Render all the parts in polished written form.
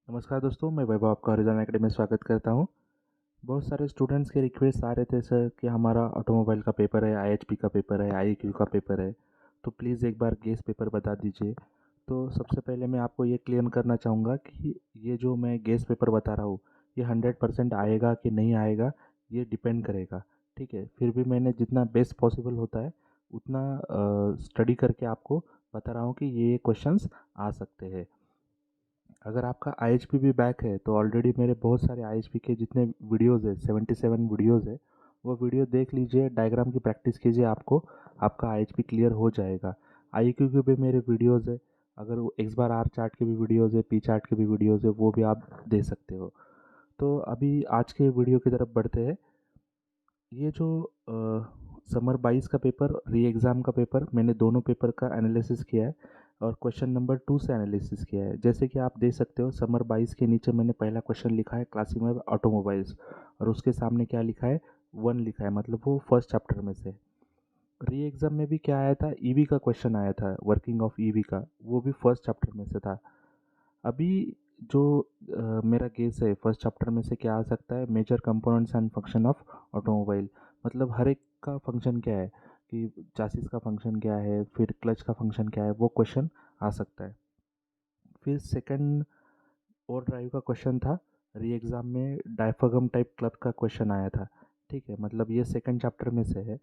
नमस्कार दोस्तों, मैं वैभव आपका हॉरिज़ॉन एकेडमी में स्वागत करता हूँ। बहुत सारे स्टूडेंट्स के रिक्वेस्ट आ रहे थे सर कि हमारा ऑटोमोबाइल का पेपर है, आईएचपी का पेपर है, आईक्यू का पेपर है, तो प्लीज़ एक बार गेस पेपर बता दीजिए। तो सबसे पहले मैं आपको ये क्लियर करना चाहूँगा कि ये जो मैं गेस पेपर बता रहा हूँ, ये 100% आएगा कि नहीं आएगा, ये डिपेंड करेगा, ठीक है। फिर भी मैंने जितना बेस्ट पॉसिबल होता है उतना स्टडी करके आपको बता रहा हूँ कि ये क्वेश्चंस आ सकते हैं। अगर आपका आईएचपी भी बैक है तो ऑलरेडी मेरे बहुत सारे आईएचपी के जितने वीडियोज़ है 77 वीडियोज़ है, वो वीडियो देख लीजिए, डायग्राम की प्रैक्टिस कीजिए, आपको आपका आईएचपी क्लियर हो जाएगा। आईक्यू के भी मेरे वीडियोज़ है, अगर वो एक्स बार आर चार्ट के भी वीडियोज़ है, पी चार्ट के भी वीडियोज़ है, वो भी आप दे सकते हो। तो अभी आज के वीडियो की तरफ बढ़ते हैं। ये जो समर 22 का पेपर, री एग्ज़ाम का पेपर, मैंने दोनों पेपर का एनालिसिस किया है और क्वेश्चन नंबर 2 से एनालिसिस किया है। जैसे कि आप देख सकते हो, समर 22 के नीचे मैंने पहला क्वेश्चन लिखा है क्लासिक ऑटोमोबाइल्स, और उसके सामने क्या लिखा है, 1 लिखा है, मतलब वो फर्स्ट चैप्टर में से। री एग्ज़ाम में भी क्या आया था, ईवी का क्वेश्चन आया था, वर्किंग ऑफ ईवी का, वो भी फर्स्ट चैप्टर में से था। अभी जो मेरा गेस है फर्स्ट चैप्टर में से क्या आ सकता है, major components and function of automobile, मतलब हर एक का फंक्शन क्या है, कि चासिस का फंक्शन क्या है, फिर क्लच का फंक्शन क्या है, वो क्वेश्चन आ सकता है। फिर सेकंड और ड्राइव का क्वेश्चन था, री एग्ज़ाम में डायफ्रागम टाइप क्लब का क्वेश्चन आया था, ठीक है, मतलब ये सेकंड चैप्टर में से है।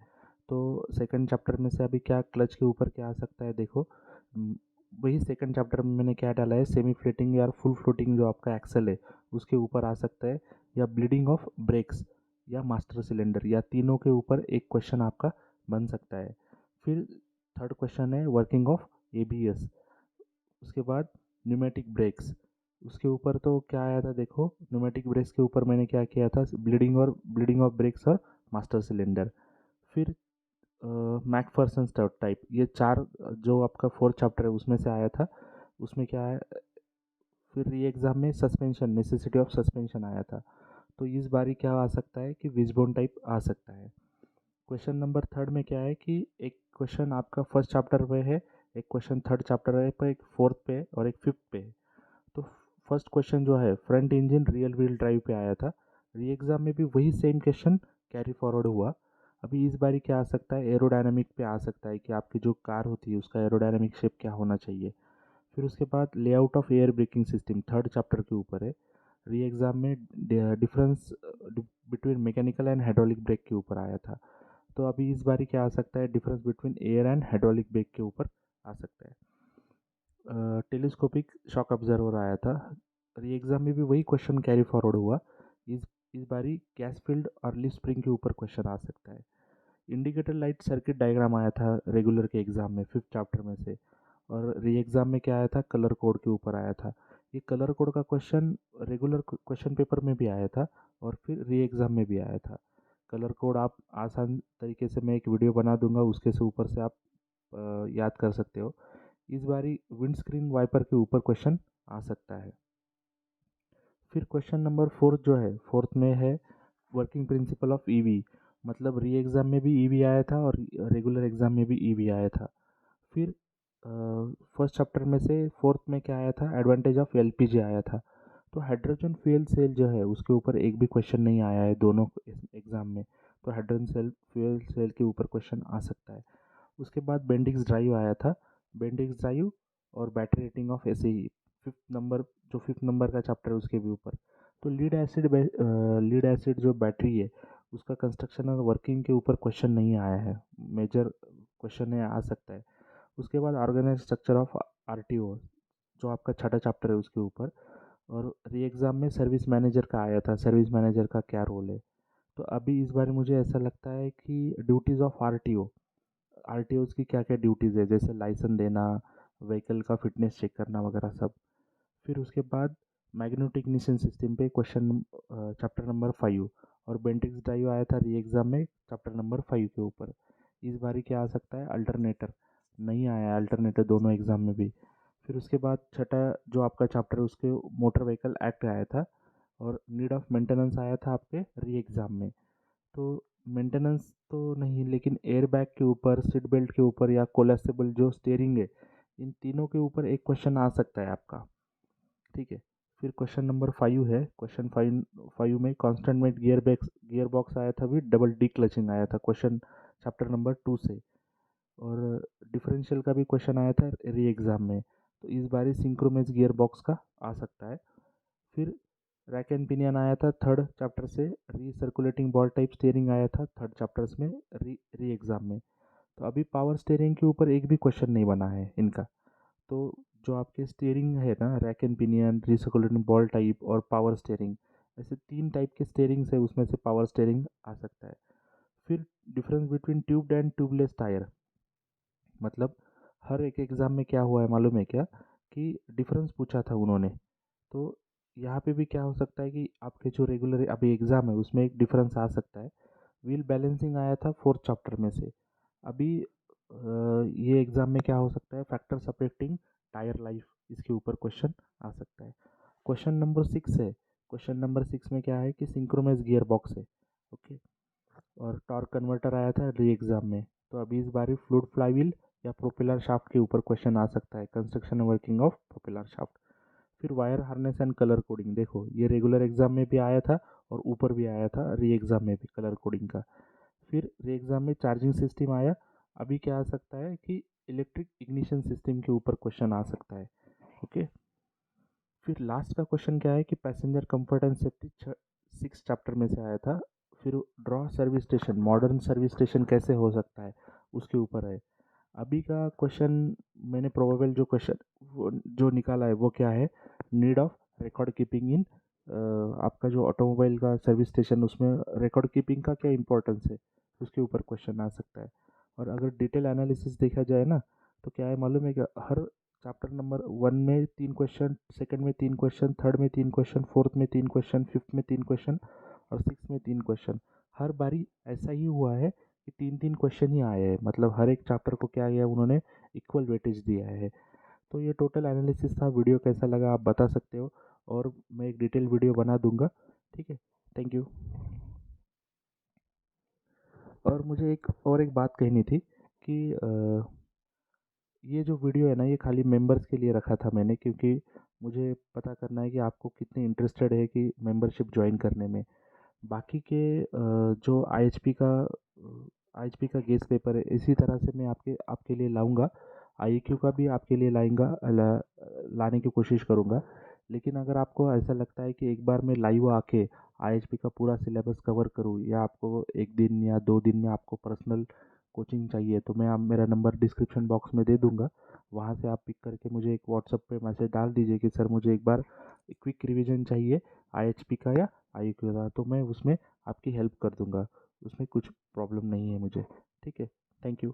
तो सेकंड चैप्टर में से अभी क्या क्लच के ऊपर क्या आ सकता है, देखो, म, वही सेकंड चैप्टर में मैंने क्या डाला है, सेमी फ्लोटिंग या फुल फ्लोटिंग जो आपका एक्सेल है उसके ऊपर आ सकता है, या ब्लीडिंग ऑफ ब्रेक्स, या मास्टर सिलेंडर, या तीनों के ऊपर एक क्वेश्चन आपका बन सकता है। फिर थर्ड क्वेश्चन है वर्किंग ऑफ एबीएस, उसके बाद न्यूमेटिक ब्रेक्स, उसके ऊपर तो क्या आया था, देखो न्यूमेटिक ब्रेक्स के ऊपर मैंने क्या किया था, ब्लीडिंग ऑफ ब्रेक्स और मास्टर सिलेंडर। फिर मैकफर्सन टाइप, ये चार जो आपका फोर्थ चैप्टर है उसमें से आया था, उसमें क्या है। फिर री एग्ज़ाम में सस्पेंशन, नेसेसिटी ऑफ सस्पेंशन आया था। तो इस बारी क्या आ सकता है कि विजबोन टाइप आ सकता है। क्वेश्चन नंबर थर्ड में क्या है कि एक क्वेश्चन आपका फर्स्ट चैप्टर पे है, एक क्वेश्चन थर्ड चैप्टर पे, एक फोर्थ पे और एक फिफ्थ पे है। तो फर्स्ट क्वेश्चन जो है front engine real wheel drive पे आया था, री एग्ज़ाम में भी वही सेम क्वेश्चन कैरी फॉरवर्ड हुआ। अभी इस बारी क्या आ सकता है, एरोडायनामिक पे आ सकता है कि आपकी जो कार होती है उसका एरोडायनामिक शेप क्या होना चाहिए। फिर उसके बाद layout of air braking system third chapter के ऊपर है, री एग्ज़ाम में difference between mechanical and hydraulic brake के ऊपर आया था। तो अभी इस बारी क्या आ सकता है, difference between air and hydraulic brake के ऊपर आ सकता है। टेलीस्कोपिक शॉक ऑब्जर्वर आया था, री एग्ज़ाम में भी वही क्वेश्चन कैरी फॉरवर्ड हुआ। इस इस बारी गैस फील्ड और लिप स्प्रिंग के ऊपर क्वेश्चन आ सकता है। इंडिकेटर लाइट सर्किट डायग्राम आया था रेगुलर के एग्ज़ाम में फिफ्थ चैप्टर में से, और री एग्ज़ाम में क्या आया था, कलर कोड के ऊपर आया था। ये कलर कोड का क्वेश्चन रेगुलर क्वेश्चन पेपर में भी आया था और फिर री एग्ज़ाम में भी आया था। कलर कोड आप आसान तरीके से मैं एक वीडियो बना दूंगा, उसके से ऊपर से आप याद कर सकते हो। इस बारी विंडस्क्रीन वाइपर के ऊपर क्वेश्चन आ सकता है। फिर क्वेश्चन नंबर फोर्थ जो है, फोर्थ में है वर्किंग प्रिंसिपल ऑफ ईवी, मतलब री एग्ज़ाम में भी ईवी आया था और रेगुलर एग्ज़ाम में भी ईवी आया था। फिर फर्स्ट चैप्टर में से फोर्थ में क्या आया था, एडवांटेज ऑफ एलपीजी आया था। तो हाइड्रोजन फ्यूल सेल जो है उसके ऊपर एक भी क्वेश्चन नहीं आया है दोनों एग्ज़ाम में, तो हाइड्रोजन सेल फ्यूल सेल के ऊपर क्वेश्चन आ सकता है। उसके बाद बेंडिक्स ड्राइव आया था, बेंडिक्स ड्राइव और battery rating of S fifth number, जो फिफ्थ नंबर का चैप्टर है उसके भी ऊपर। तो लीड एसिड जो बैटरी है उसका कंस्ट्रक्शन और वर्किंग के ऊपर क्वेश्चन नहीं आया है, मेजर क्वेश्चन है, आ सकता है। उसके बाद ऑर्गेनाइज स्ट्रक्चर ऑफ आरटीओ, जो आपका छठा चैप्टर है उसके ऊपर, और री एग्ज़ाम में सर्विस मैनेजर का आया था, सर्विस मैनेजर का क्या रोल है। तो अभी इस बार मुझे ऐसा लगता है कि ड्यूटीज़ ऑफ आरटीओ, आरटीओज़ की क्या क्या ड्यूटीज़ है, जैसे लाइसेंस देना, व्हीकल का फिटनेस चेक करना वगैरह सब। फिर उसके बाद मैग्नेटिक इग्निशन सिस्टम पे क्वेश्चन चैप्टर नंबर 5, और बेंटिक्स ड्राइव आया था री एग्ज़ाम में चैप्टर नंबर 5 के ऊपर। इस बारी क्या आ सकता है, अल्टरनेटर, नहीं आया अल्टरनेटर दोनों एग्ज़ाम में भी। फिर उसके बाद छठा जो आपका चैप्टर है उसके मोटर व्हीकल एक्ट आया था, और नीड ऑफ मेंटेनेंस आया था आपके री एग्ज़ाम में। तो मेंटेनेंस तो नहीं, लेकिन एयर बैग के ऊपर, सीट बेल्ट के ऊपर, या कोलेस्टेबल जो स्टेयरिंग है, इन तीनों के ऊपर एक क्वेश्चन आ सकता है आपका, ठीक है। फिर क्वेश्चन नंबर 5 है। क्वेश्चन 5 में कांस्टेंट में गियर बॉक्स आया था, भी डबल डी क्लचिंग आया था क्वेश्चन चैप्टर नंबर 2 से। और डिफरेंशियल का भी क्वेश्चन आया था री एग्ज़ाम में, तो इस बार ही सिंक्रोमेज गियर बॉक्स का आ सकता है। फिर रैक एंड पिनियन आया था थर्ड चैप्टर से। री सर्कुलेटिंग बॉल टाइप स्टीयरिंग आया था थर्ड चैप्टर्स में री एग्ज़ाम में। तो अभी पावर स्टीयरिंग के ऊपर एक भी क्वेश्चन नहीं बना है इनका। तो जो आपके स्टीयरिंग है ना, rack and pinion, recirculating ball type और पावर स्टीयरिंग, ऐसे 3 टाइप के स्टीयरिंग्स है, उसमें से पावर स्टीयरिंग आ सकता है। फिर difference between tubed and tubeless tyre, मतलब हर एक एग्ज़ाम में क्या हुआ है मालूम है क्या, कि डिफरेंस पूछा था उन्होंने। तो यहाँ पे भी क्या हो सकता है कि आपके जो रेगुलर अभी एग्ज़ाम है उसमें एक डिफरेंस आ सकता है। व्हील बैलेंसिंग आया था फोर्थ चैप्टर में से। अभी ये एग्ज़ाम में क्या हो सकता है, फैक्टर्स अफेक्टिंग टायर लाइफ, इसके ऊपर क्वेश्चन आ सकता है। क्वेश्चन नंबर 6 है। क्वेश्चन नंबर 6 में क्या है कि सिंक्रोनाइज गियर बॉक्स है। ओके। और टॉर्क कन्वर्टर आया था री एग्ज़ाम में। तो अभी इस बार फ्लूइड फ्लाईव्हील या प्रोपेलर शाफ्ट के ऊपर क्वेश्चन आ सकता है, construction working of propeller shaft. फिर wire harness and colour coding, देखो ये रेगुलर एग्जाम में भी आया था और ऊपर भी आया था री एग्ज़ाम में भी कलर कोडिंग का। फिर री एग्ज़ाम में चार्जिंग सिस्टम आया। अभी क्या आ सकता है कि इलेक्ट्रिक इग्निशन सिस्टम के ऊपर क्वेश्चन आ सकता है। ओके। फिर लास्ट का क्वेश्चन क्या है कि passenger comfort and safety 6 chapter में से आया था। फिर draw service station, modern service station कैसे हो सकता है, उसके ऊपर है। अभी का क्वेश्चन मैंने प्रोबेबल जो क्वेश्चन जो निकाला है वो क्या है, need of record keeping in, आपका जो ऑटोमोबाइल का सर्विस स्टेशन उसमें रिकॉर्ड कीपिंग का क्या इंपॉर्टेंस है, उसके ऊपर क्वेश्चन आ सकता है। और अगर डिटेल एनालिसिस देखा जाए ना, तो क्या है मालूम है कि हर चैप्टर नंबर 1 में 3 क्वेश्चन, सेकंड में 3 क्वेश्चन, थर्ड में 3 क्वेश्चन, फोर्थ में 3 क्वेश्चन, फिफ्थ में 3 क्वेश्चन और सिक्स में 3 क्वेश्चन, हर बारी ऐसा ही हुआ है कि 3 3 क्वेश्चन ही आए हैं। मतलब हर एक चैप्टर को क्या किया उन्होंने, इक्वल वेटेज दिया है। तो ये टोटल एनालिसिस था। वीडियो कैसा लगा आप बता सकते हो, और मैं एक डिटेल वीडियो बना दूंगा। ठीक है, थैंक यू। और मुझे एक बात कहनी थी कि ये जो वीडियो है ना, ये खाली मेंबर्स के लिए रखा था मैंने, क्योंकि मुझे पता करना है कि आपको कितने इंटरेस्टेड है कि मेंबरशिप ज्वाइन करने में। बाकी के जो आईएचपी का गेस पेपर है, इसी तरह से मैं आपके लिए लाऊंगा। आईक्यू का भी आपके लिए लाने की कोशिश करूंगा। लेकिन अगर आपको ऐसा लगता है कि एक बार मैं लाइव आके आईएचपी का पूरा सिलेबस कवर करूं, या आपको एक दिन या 2 दिन में आपको पर्सनल कोचिंग चाहिए, तो मैं आप मेरा नंबर डिस्क्रिप्शन बॉक्स में दे दूंगा। वहाँ से आप पिक करके मुझे एक व्हाट्सएप पे मैसेज डाल दीजिए कि सर मुझे एक बार क्विक रिवीजन चाहिए आईएचपी का या आईक्यू का, तो मैं उसमें आपकी हेल्प कर दूंगा। उसमें कुछ प्रॉब्लम नहीं है मुझे। ठीक है, थैंक यू।